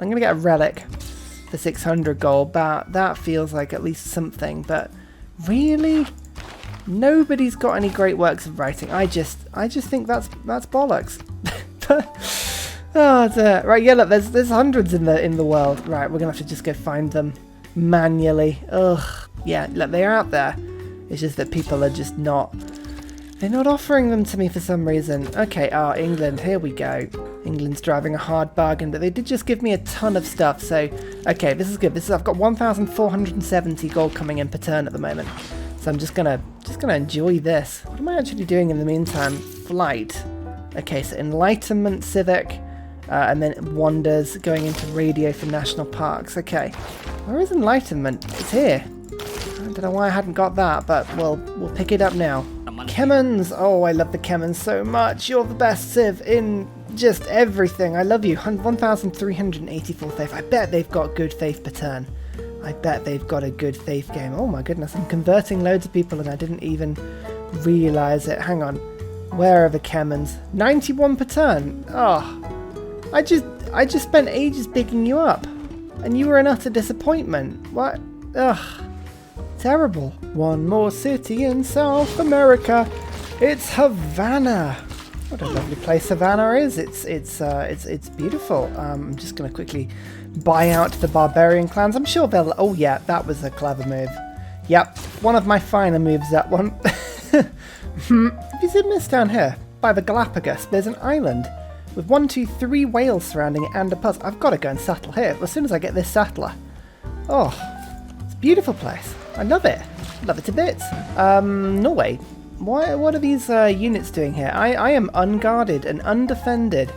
I'm going to get a relic for 600 gold. That feels like at least something, but really? Nobody's got any great works of writing. I just think that's bollocks. Oh, right, yeah, look, there's hundreds in the world. Right, we're gonna have to just go find them manually. Ugh. Yeah, look, they're out there. It's just that people are just not... They're not offering them to me for some reason. Okay, England, here we go. England's driving a hard bargain, but they did just give me a ton of stuff, so... Okay, this is good. I've got 1,470 gold coming in per turn at the moment. So I'm just gonna enjoy this. What am I actually doing in the meantime? Flight. Okay, so Enlightenment, Civic, and then Wonders, going into Radio for National Parks. Okay, where is Enlightenment? It's here. I don't know why I hadn't got that, but we'll pick it up now. Kemmons! Oh, I love the Kemmons so much. You're the best Civ in just everything. I love you. 1,384 faith. I bet they've got good faith per turn. I bet they've got a good faith game. Oh my goodness, I'm converting loads of people and I didn't even realise it. Hang on. Where are the Kemmons? 91 per turn. Oh, I just spent ages bigging you up. And you were an utter disappointment. What? Ugh. Terrible. One more city in South America. It's Havana. What a lovely place Havana is. It's beautiful. I'm just gonna quickly buy out the barbarian clans. I'm sure they'll... Oh yeah, that was a clever move. Yep, one of my finer moves, that one. Have you seen this down here? By the Galapagos, there's an island with 1, 2, 3 whales surrounding it and a puzzle. I've got to go and settle here as soon as I get this settler. Oh, it's a beautiful place. I love it. Love it to bits. Norway. What are these units doing here? I am unguarded and undefended.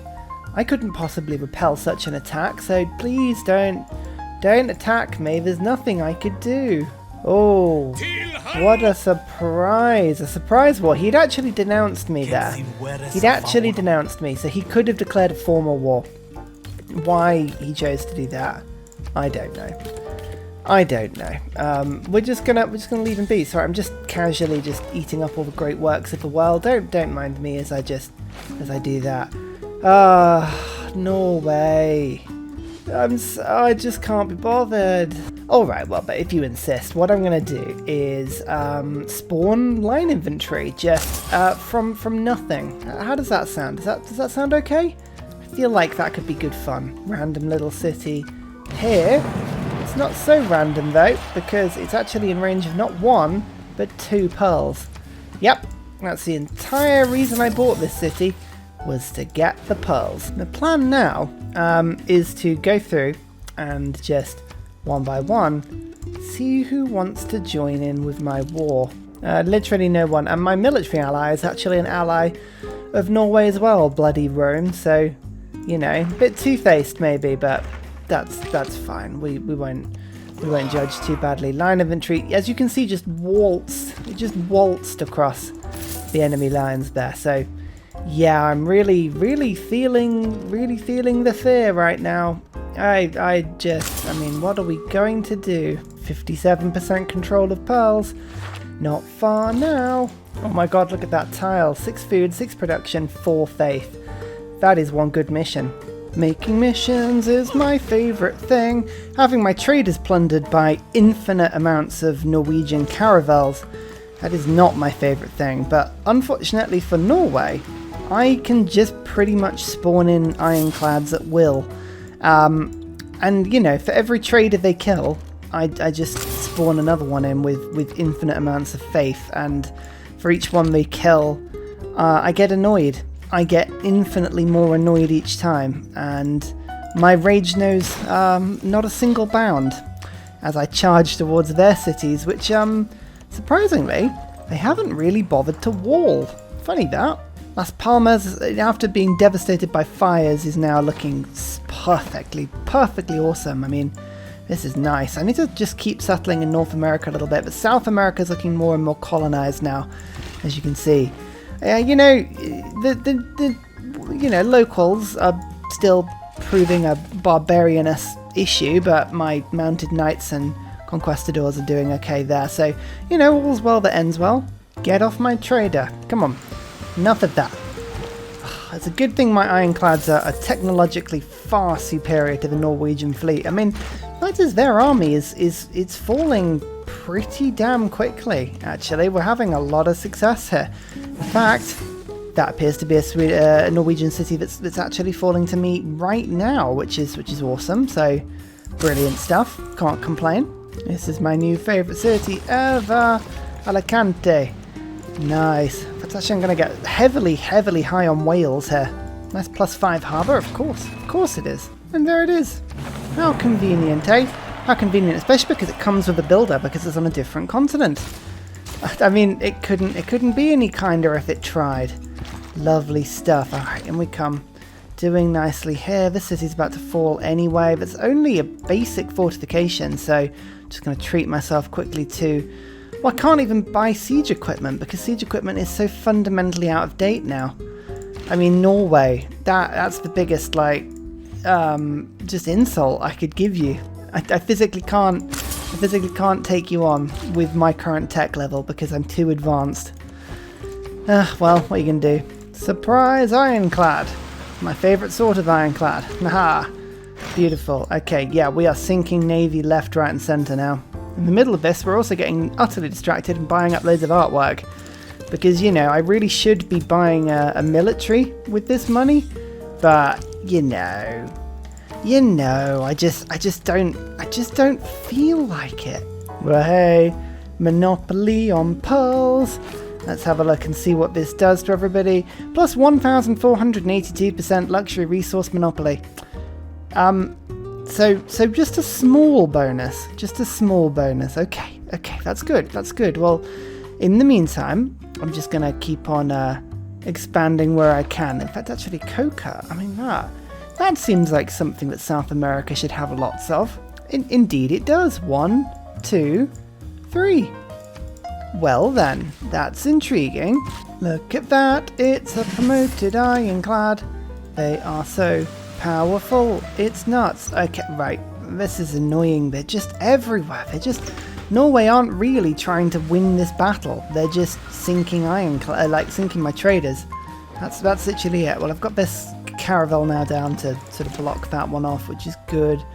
I couldn't possibly repel such an attack, so please don't attack me. There's nothing I could do. Oh, what a surprise. A surprise war. He'd actually denounced me there. He'd actually denounced me, so he could have declared a formal war. Why he chose to do that, I don't know. We're just gonna leave him be. Sorry, I'm just casually just eating up all the great works of the world. Don't mind me as I do that. Norway. I just can't be bothered. Alright, well, but if you insist, what I'm going to do is spawn line infantry just from nothing. How does that sound? Does that sound okay? I feel like that could be good fun. Random little city here. It's not so random though, because it's actually in range of not 1, but 2 pearls. Yep, that's the entire reason I bought this city, was to get the pearls. The plan now is to go through and just one by one see who wants to join in with my war. Literally no one, and my military ally is actually an ally of Norway as well, bloody Rome, so you know, a bit two-faced maybe, but that's fine. We won't judge too badly. Line infantry, as you can see, just waltzed across the enemy lines there, so yeah, I'm really feeling the fear right now. I mean, what are we going to do? 57% control of pearls. Not far now. Oh my god, look at that tile. 6 food, 6 production, 4 faith. That is one good mission. Making missions is my favourite thing. Having my traders plundered by infinite amounts of Norwegian caravels. That is not my favourite thing, but unfortunately for Norway, I can just pretty much spawn in ironclads at will. And you know, for every trader they kill, I just spawn another one in with infinite amounts of faith, and for each one they kill, I get annoyed. I get infinitely more annoyed each time, and my rage knows not a single bound as I charge towards their cities, which surprisingly, they haven't really bothered to wall. Funny that. Las Palmas, after being devastated by fires, is now looking perfectly awesome. I mean, this is nice. I need to just keep settling in North America a little bit, but South America is looking more and more colonized now, as you can see. You know, the locals are still proving a barbarianous issue, but my mounted knights and conquistadors are doing okay there. So, you know, all's well that ends well. Get off my trader. Come on. Enough of that. it's a good thing my ironclads are technologically far superior to the Norwegian fleet. I mean, notice their army is falling pretty damn quickly, actually. We're having a lot of success here. In fact, that appears to be a Norwegian city that's actually falling to me right now, which is awesome. So, brilliant stuff. Can't complain. This is my new favourite city ever, Alicante. Nice. But actually, I'm going to get heavily high on Wales here. Nice +5 harbour, of course it is. And there it is. How convenient, eh? How convenient, especially because it comes with a builder because it's on a different continent. I mean, it couldn't be any kinder if it tried. Lovely stuff. Alright, in we come. Doing nicely here. This city's about to fall anyway, but it's only a basic fortification, so I'm just going to treat myself quickly to... Well, I can't even buy siege equipment because siege equipment is so fundamentally out of date now. I mean, Norway, that's the biggest, like, just insult I could give you. I physically can't take you on with my current tech level because I'm too advanced. Well, what are you going to do? Surprise ironclad! My favourite sort of ironclad. Haha! Beautiful. Okay, yeah, we are sinking navy left, right and centre now. In the middle of this, we're also getting utterly distracted and buying up loads of artwork. Because, you know, I really should be buying a military with this money. But, you know, I just don't feel like it. Well, hey, monopoly on pearls. Let's have a look and see what this does to everybody. Plus 1,482% luxury resource monopoly. So just a small bonus. Okay, that's good. Well, in the meantime, I'm just going to keep on expanding where I can. In fact, actually, coca. I mean, that seems like something that South America should have lots of. Indeed it does. 1, 2, 3. Well then, that's intriguing. Look at that, it's a promoted ironclad. They are so powerful, it's nuts. Okay, right, this is annoying. They're just everywhere. Norway aren't really trying to win this battle. They're just sinking sinking my traders. That's literally it. Well, I've got this caravel now down to sort of block that one off, which is good.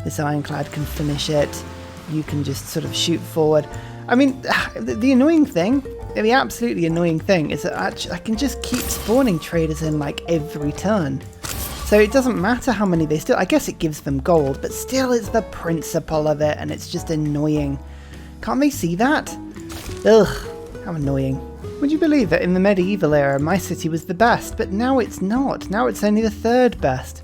This ironclad can finish it. You can just sort of shoot forward. I mean, the annoying thing, the absolutely annoying thing is that I can just keep spawning traders in like every turn. So it doesn't matter how many they steal. I guess it gives them gold, but still it's the principle of it and it's just annoying. Can't they see that? Ugh, how annoying. Would you believe that in the medieval era my city was the best, but now it's not. Now it's only the 3rd best.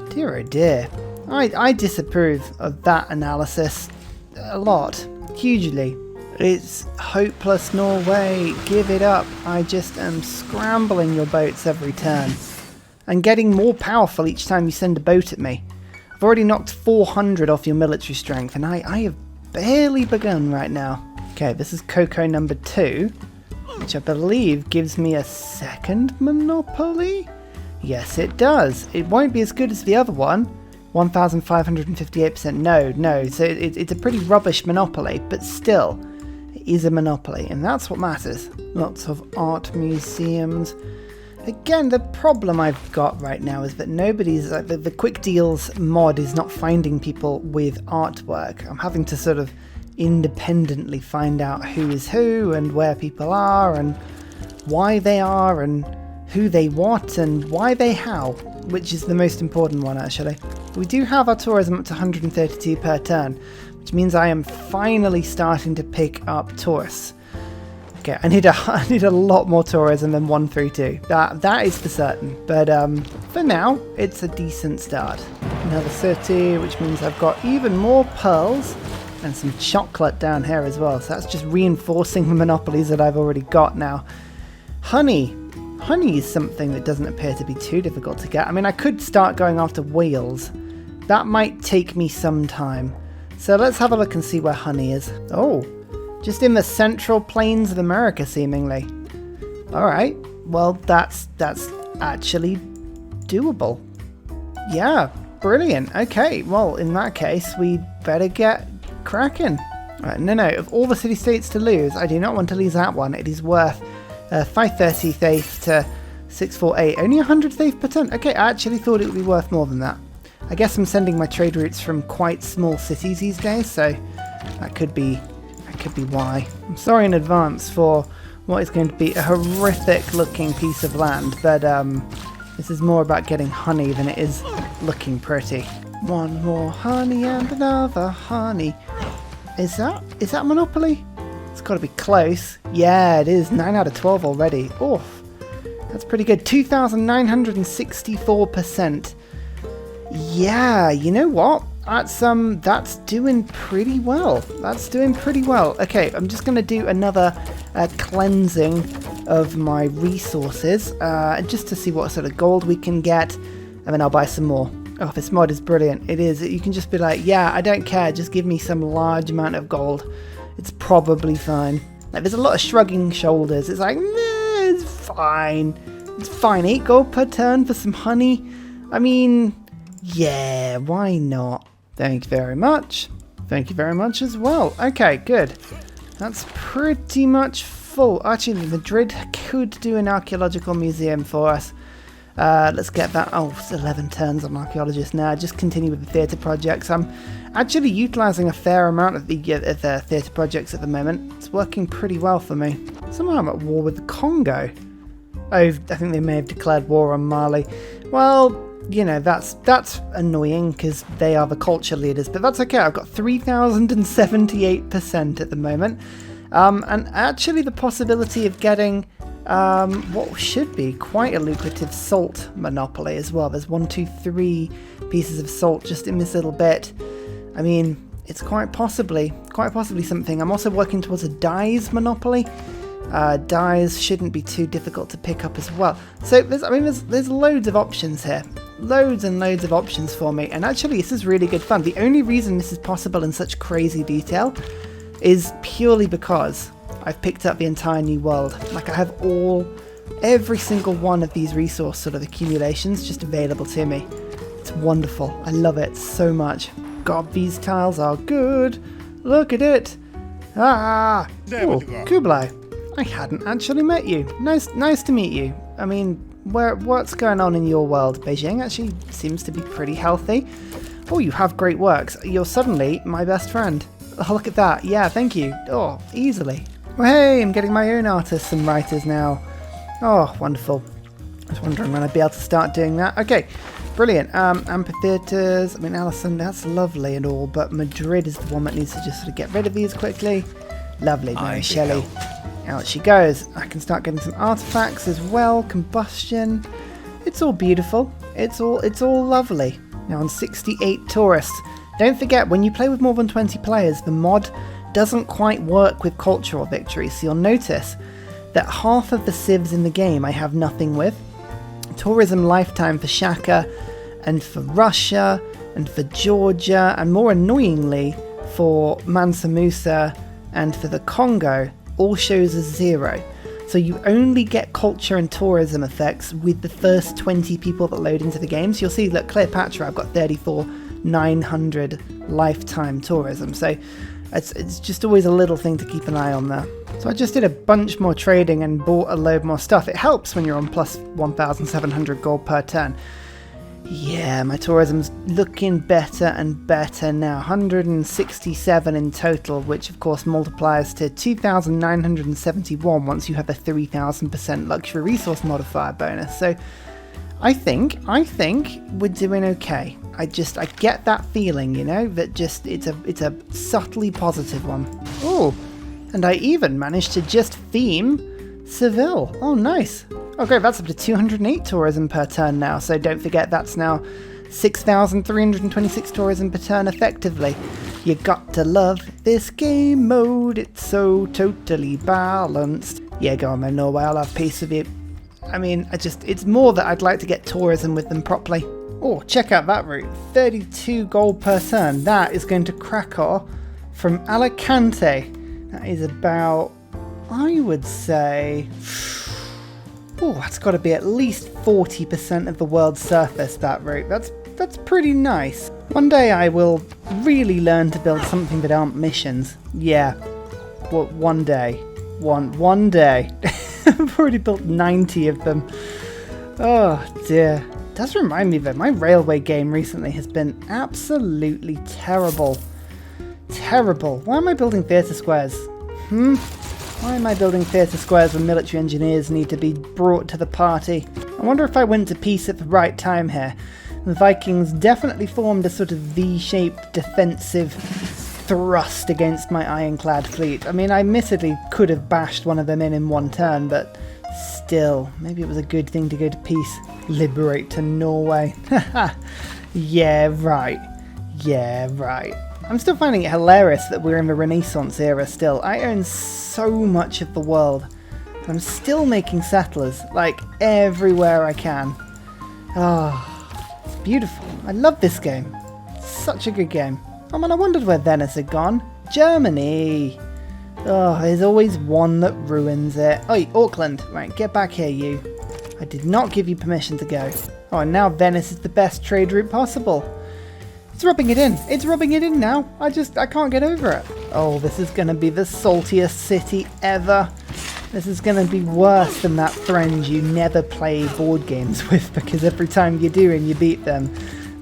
Dear oh dear. I disapprove of that analysis a lot. Hugely. It's hopeless, Norway. Give it up. I just am scrambling your boats every turn. And getting more powerful each time you send a boat at me. I've already knocked 400 off your military strength, and I have barely begun right now. Okay, this is cocoa number 2, which I believe gives me a 2nd monopoly? Yes, it does. It won't be as good as the other one. 1,558%. No. So it's a pretty rubbish monopoly, but still, it is a monopoly, and that's what matters. Lots of art museums. Again, the problem I've got right now is that nobody's... the Quick Deals mod is not finding people with artwork. I'm having to sort of independently find out who is who, and where people are, and why they are, and who they what, and why they how, which is the most important one, actually. We do have our tourism up to 132 per turn, which means I am finally starting to pick up tourists. Okay, I need a lot more tourism than 132. That is for certain. But for now, it's a decent start. Another city, which means I've got even more pearls and some chocolate down here as well. So that's just reinforcing the monopolies that I've already got now. Honey. Honey is something that doesn't appear to be too difficult to get. I mean, I could start going after Wales. That might take me some time. So let's have a look and see where honey is. Oh, just in the central plains of America, seemingly. Alright, well, that's actually doable. Yeah, brilliant. Okay, well, in that case, we better get cracking. Right, no, of all the city-states to lose, I do not want to lose that one. It is worth 530 faith to 648. Only 100th per turn. Okay, I actually thought it would be worth more than that. I guess I'm sending my trade routes from quite small cities these days, so that could be why. I'm sorry in advance for what is going to be a horrific looking piece of land, but this is more about getting honey than it is looking pretty. One more honey and another honey. Is that Monopoly? It's got to be close. Yeah, it is. 9 out of 12 already. Oh, that's pretty good. 2,964%. Yeah, you know what? That's doing pretty well. That's doing pretty well. Okay, I'm just going to do another cleansing of my resources, just to see what sort of gold we can get, and then I'll buy some more. Oh, this mod is brilliant. It is. You can just be like, yeah, I don't care. Just give me some large amount of gold. It's probably fine. Like, there's a lot of shrugging shoulders. It's like, nah, it's fine. It's fine. 8 gold per turn for some honey. I mean, yeah, why not? Thank you very much. Thank you very much as well. Okay, good. That's pretty much full. Actually, Madrid could do an archaeological museum for us. Let's get that. Oh, it's 11 turns on archaeologist now. Just continue with the theatre projects. I'm actually utilising a fair amount of the theatre projects at the moment. It's working pretty well for me. Somehow I'm at war with the Congo. Oh, I think they may have declared war on Mali. Well, you know, that's annoying because they are the culture leaders, but that's okay. I've got 3,078% at the moment. And actually the possibility of getting what should be quite a lucrative salt monopoly as well. There's 1, 2, 3 pieces of salt just in this little bit. I mean, it's quite possibly something. I'm also working towards a dyes monopoly. Dyes shouldn't be too difficult to pick up as well. So there's loads of options here. Loads and loads of options for me, and actually this is really good fun. The only reason this is possible in such crazy detail is purely because I've picked up the entire new world. Like, I have every single one of these resource sort of accumulations just available to me. It's wonderful. I love it so much. God, these tiles are good. Look at it. Ah! Ooh, Kublai. I hadn't actually met you. Nice to meet you. I mean, what's going on in your world? Beijing actually seems to be pretty healthy. Oh, you have great works. You're suddenly my best friend. Oh, look at that. Yeah, thank you. Oh, easily. Well, hey, I'm getting my own artists and writers now. Oh, wonderful. I was wondering when I'd be able to start doing that. Okay, brilliant. Amphitheatres. I mean, Alison, that's lovely and all, but Madrid is the one that needs to just sort of get rid of these quickly. Lovely, Mary Shelley. Out she goes. I can start getting some artifacts as well. Combustion. It's all beautiful. It's all lovely. Now on 68 tourists. Don't forget, when you play with more than 20 players, the mod doesn't quite work with cultural victories. So you'll notice that half of the civs in the game I have nothing with. Tourism lifetime for Shaka and for Russia and for Georgia, and more annoyingly for Mansa Musa and for the Congo, all shows as 0. So you only get culture and tourism effects with the first 20 people that load into the game. So you'll see, look, Cleopatra, I've got 34,900 lifetime tourism. So it's just always a little thing to keep an eye on there. So I just did a bunch more trading and bought a load more stuff. It helps when you're on plus 1,700 gold per turn. Yeah, my tourism's looking better and better now. 167 in total, which of course multiplies to 2,971 once you have a 3,000% luxury resource modifier bonus. So I think we're doing okay. I get that feeling, you know, that just it's a subtly positive one. Oh, and I even managed to just theme Seville. Oh, nice. Okay, that's up to 208 tourism per turn now, so don't forget that's now 6,326 tourism per turn effectively. You got to love this game mode, it's so totally balanced. Yeah, go on then, Norway, I'll have peace with you. I mean, it's more that I'd like to get tourism with them properly. Oh, check out that route, 32 gold per turn. That is going to Krakow from Alicante. That is about, I would say, oh, that's got to be at least 40% of the world's surface, that route. That's pretty nice. One day I will really learn to build something that aren't missions. Yeah, well, one day. One day. I've already built 90 of them. Oh dear. It does remind me that my railway game recently has been absolutely terrible. Terrible. Why am I building theatre squares? Why am I building theatre squares when military engineers need to be brought to the party? I wonder if I went to peace at the right time here. The Vikings definitely formed a sort of V-shaped defensive thrust against my ironclad fleet. I mean, I admittedly could have bashed one of them in one turn, but still, maybe it was a good thing to go to peace. Liberate to Norway. Yeah, right. Yeah, right. I'm still finding it hilarious that we're in the Renaissance era still. I own so much of the world. And I'm still making settlers, like, everywhere I can. Ah, it's beautiful. I love this game. It's such a good game. Oh man, I wondered where Venice had gone. Germany! Oh, there's always one that ruins it. Oi, Auckland. Right, get back here, you. I did not give you permission to go. Oh, and now Venice is the best trade route possible. It's rubbing it in. It's rubbing it in now. I can't get over it. Oh, this is going to be the saltiest city ever. This is going to be worse than that friend you never play board games with, because every time you do and you beat them,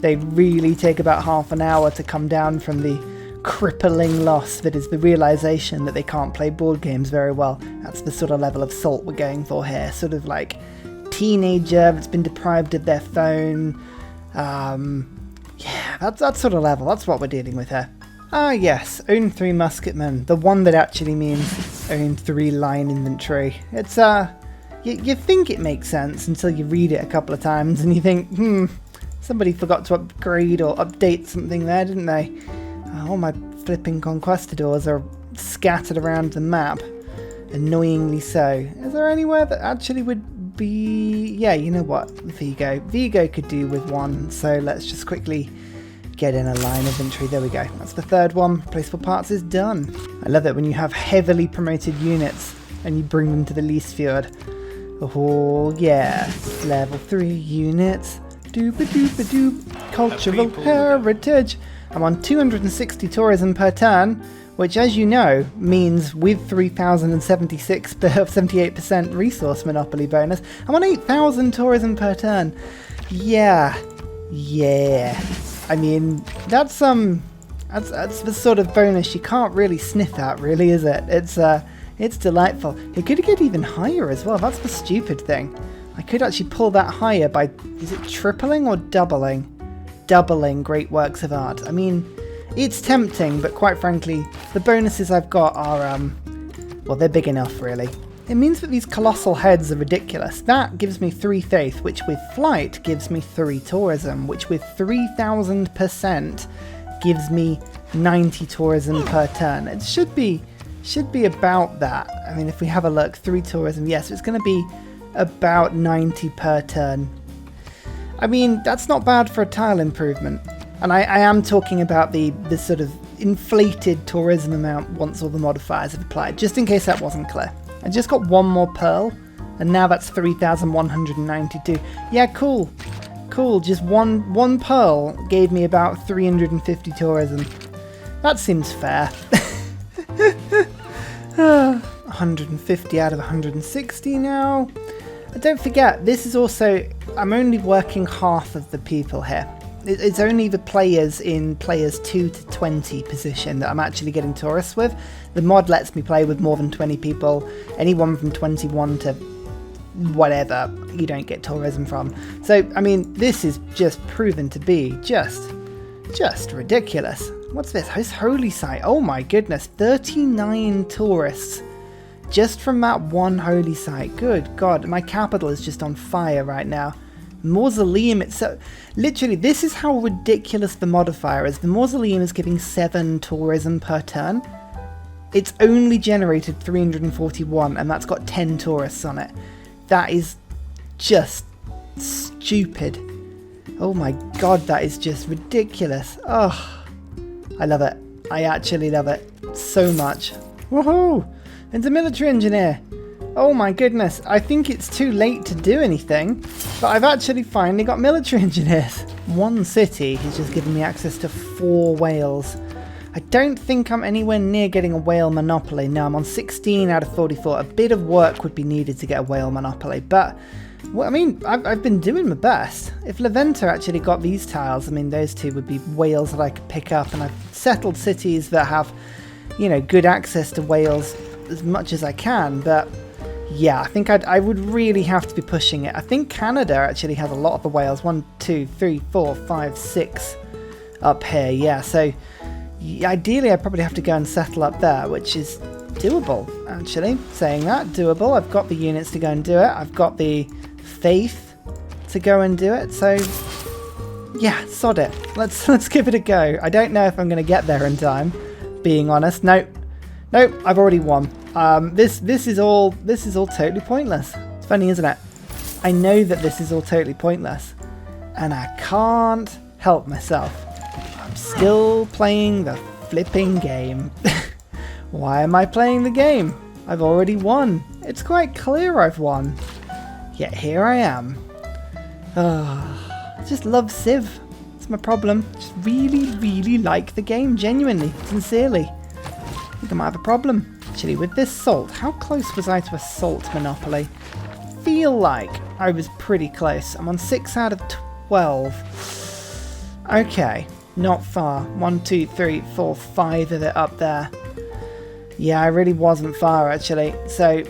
they really take about half an hour to come down from the crippling loss that is the realization that they can't play board games very well. That's the sort of level of salt we're going for here. Sort of like teenager that's been deprived of their phone. Yeah, that's sort of level. That's what we're dealing with here. Ah, yes, own 3 musketmen. The one that actually means own 3 line infantry. It's, you think it makes sense until you read it a couple of times and you think, somebody forgot to upgrade or update something there, didn't they? All my flipping conquistadors are scattered around the map. Annoyingly so. Is there anywhere that actually would be... Yeah, you know what? Vigo. Vigo could do with 1, so let's just quickly get in a line infantry. There we go. That's the 3rd one. Replaceable parts is done. I love it when you have heavily promoted units and you bring them to the Leasefjord. Oh, yeah. Level 3 units. Doop-a-doop-a-doop. Cultural heritage. I'm on 260 tourism per turn, which, as you know, means with 3,076 78% resource monopoly bonus, I'm on 8,000 tourism per turn. Yeah. I mean, that's the sort of bonus you can't really sniff at, really, is it? It's delightful. It could get even higher as well. That's the stupid thing. I could actually pull that higher by, is it tripling or doubling? Doubling great works of art. I mean, it's tempting, but quite frankly, the bonuses I've got are, well, they're big enough, really. It means that these colossal heads are ridiculous. That gives me 3 faith, which with flight gives me 3 tourism, which with 3,000% gives me 90 tourism per turn. It should be about that. I mean, if we have a look, 3 tourism, yes, it's going to be about 90 per turn. I mean, that's not bad for a tile improvement. And I am talking about the sort of inflated tourism amount once all the modifiers have applied, just in case that wasn't clear. I just got 1 more pearl, and now that's 3,192. Yeah, cool. Cool, just one pearl gave me about 350 tourism. That seems fair. 150 out of 160 now. Don't forget, this is also... I'm only working half of the people here. It's only the players in players 2 to 20 position that I'm actually getting tourists with. The mod lets me play with more than 20 people. Anyone from 21 to whatever, you don't get tourism from. So, I mean, this is just proven to be just ridiculous. What's this? This holy site. Oh my goodness, 39 tourists just from that one holy site. Good God, my capital is just on fire right now. Mausoleum itself, literally, this is how ridiculous the modifier is. The mausoleum is giving 7 tourism per turn. It's only generated 341 and that's got 10 tourists on it. That is just stupid. Oh my God, that is just ridiculous. Oh, I love it. I actually love it so much. Woohoo! And a military engineer. Oh my goodness, I think it's too late to do anything, but I've actually finally got military engineers. 1 city has just given me access to 4 whales. I don't think I'm anywhere near getting a whale monopoly. No, I'm on 16 out of 44. A bit of work would be needed to get a whale monopoly, but Well, I mean, I've been doing my best. If Leventa actually got these tiles, I mean, those two would be whales that I could pick up, and I've settled cities that have, you know, good access to whales as much as I can, but yeah, I think I would really have to be pushing it. I think Canada actually has a lot of the whales. 1, 2, 3, 4, 5, 6 up here, yeah, so ideally I'd probably have to go and settle up there, which is doable, actually. Saying that, doable. I've got the units to go and do it. I've got the faith to go and do it, so yeah, sod it. Let's give it a go. I don't know if I'm going to get there in time, being honest. Nope, I've already won. This is all totally pointless. It's funny, isn't it? I know that this is all totally pointless, and I can't help myself. I'm still playing the flipping game. Why am I playing the game? I've already won. It's quite clear I've won. Yet here I am. I just love Civ. That's my problem. Just really like the game, genuinely, sincerely. I think I might have a problem. Actually, with this salt, how close was I to a salt monopoly? Feel like I was pretty close. I'm on 6 out of 12. Okay, not far. 1, 2, 3, 4, 5 of it up there. Yeah, I really wasn't far, actually. So,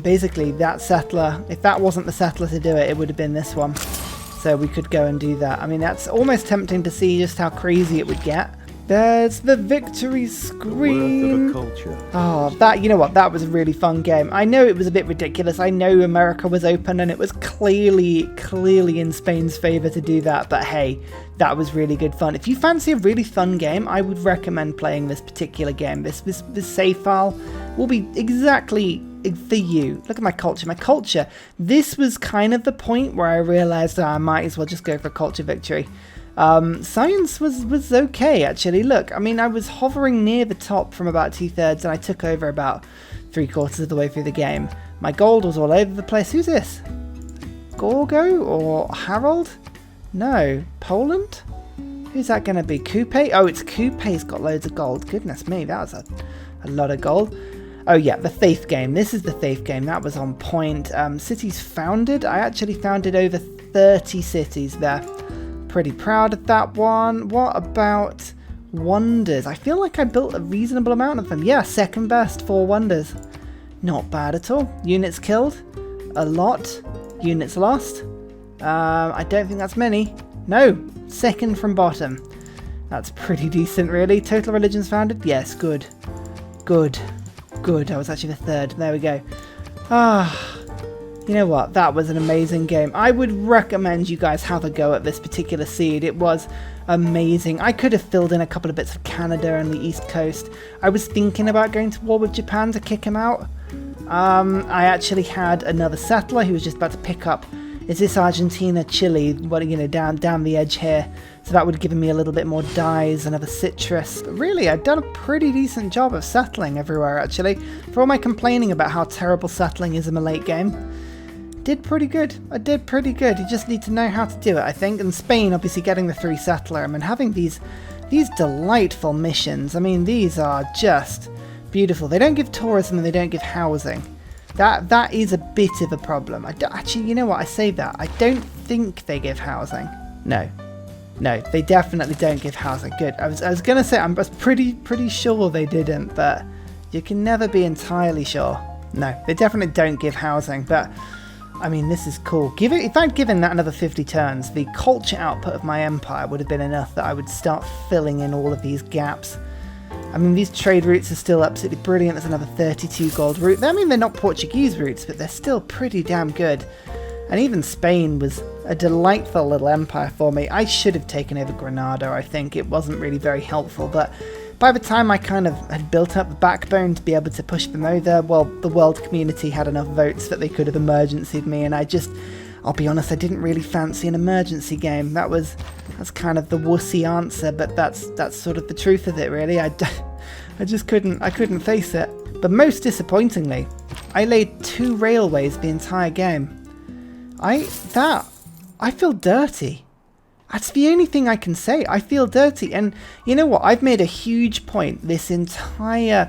basically, that settler, if that wasn't the settler to do it, it would have been this one. So we could go and do that. I mean, that's almost tempting to see just how crazy it would get. There's the victory screen. Oh, that, you know what, that was a really fun game. I know it was a bit ridiculous. I know America was open and it was clearly in Spain's favour to do that. But hey, that was really good fun. If you fancy a really fun game, I would recommend playing this particular game. This save file will be exactly for you. Look at my culture. My culture. This was kind of the point where I realised I might as well just go for a culture victory. Science was okay, actually. Look, I mean, I was hovering near the top from about 2/3 and I took over about 3/4 of the way through the game. My gold was all over the place. Who's this? Gorgo or Harold? No. Poland? Who's that going to be? Coupe? Oh, it's Coupe's got loads of gold. Goodness me, that was a lot of gold. Oh yeah, the Faith game. This is the Faith game. That was on point. Cities founded. I actually founded over 30 cities there. Pretty proud of that one. What about wonders? I feel like I built a reasonable amount of them. Yeah, second best, 4 wonders. Not bad at all. Units killed? A lot. Units lost? I don't think that's many. No, second from bottom. That's pretty decent, really. Total religions founded? Yes, good. Good. I was actually the 3rd. There we go. You know what? That was an amazing game. I would recommend you guys have a go at this particular seed. It was amazing. I could have filled in a couple of bits of Canada and the East Coast. I was thinking about going to war with Japan to kick him out. I actually had another settler who was just about to pick up. Is this Argentina, Chile? What, you know, down the edge here. So that would have given me a little bit more dyes, another citrus. But really, I'd done a pretty decent job of settling everywhere, actually. For all my complaining about how terrible settling is in the late game. Did pretty good. I did pretty good. You just need to know how to do it, I think. And Spain, obviously, getting the 3 settler. I mean, having these delightful missions. I mean, these are just beautiful. They don't give tourism and they don't give housing. That is a bit of a problem. Actually, you know what? I say that. I don't think they give housing. No, they definitely don't give housing. Good. I was gonna say I was pretty sure they didn't, but you can never be entirely sure. No, they definitely don't give housing. But I mean, this is cool. If I'd given that another 50 turns, the culture output of my empire would have been enough that I would start filling in all of these gaps. I mean, these trade routes are still absolutely brilliant. There's another 32 gold route. I mean, they're not Portuguese routes, but they're still pretty damn good. And even Spain was a delightful little empire for me. I should have taken over Granada, I think. It wasn't really very helpful, but by the time I kind of had built up the backbone to be able to push them over, well, the world community had enough votes that they could have emergencied me, and I'll be honest, I didn't really fancy an emergency game. That's kind of the wussy answer, but that's sort of the truth of it, really. I just couldn't face it. But most disappointingly, I laid 2 railways the entire game. I feel dirty. That's the only thing I can say. I feel dirty. And you know what? I've made a huge point my entire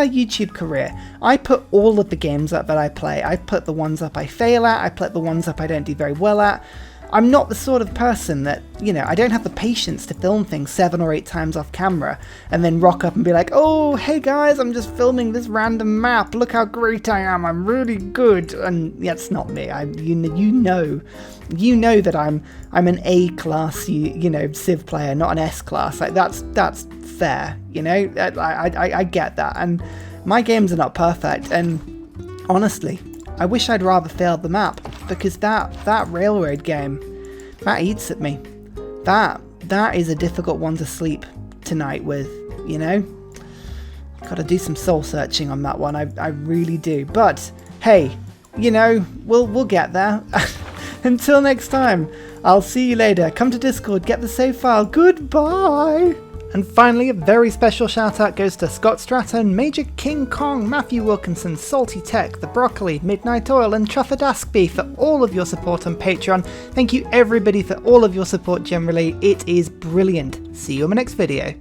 YouTube career. I put all of the games up that I play. I put the ones up I fail at. I put the ones up I don't do very well at. I'm not the sort of person that, you know, I don't have the patience to film things 7 or 8 times off camera and then rock up and be like, oh, hey guys, I'm just filming this random map. Look how great I am. I'm really good. And that's not me. You know that I'm an A class, you know, Civ player, not an S class. Like that's fair. You know, I get that. And my games are not perfect. And honestly, I wish I'd rather failed the map, because that railroad game, that eats at me. That is a difficult one to sleep tonight with, you know? Gotta do some soul searching on that one, I really do. But hey, you know, we'll get there. Until next time, I'll see you later. Come to Discord, get the save file. Goodbye! And finally, a very special shout out goes to Scott Stratton, Major King Kong, Matthew Wilkinson, Salty Tech, The Broccoli, Midnight Oil, and Truffadaskby for all of your support on Patreon. Thank you everybody for all of your support generally. It is brilliant. See you in my next video.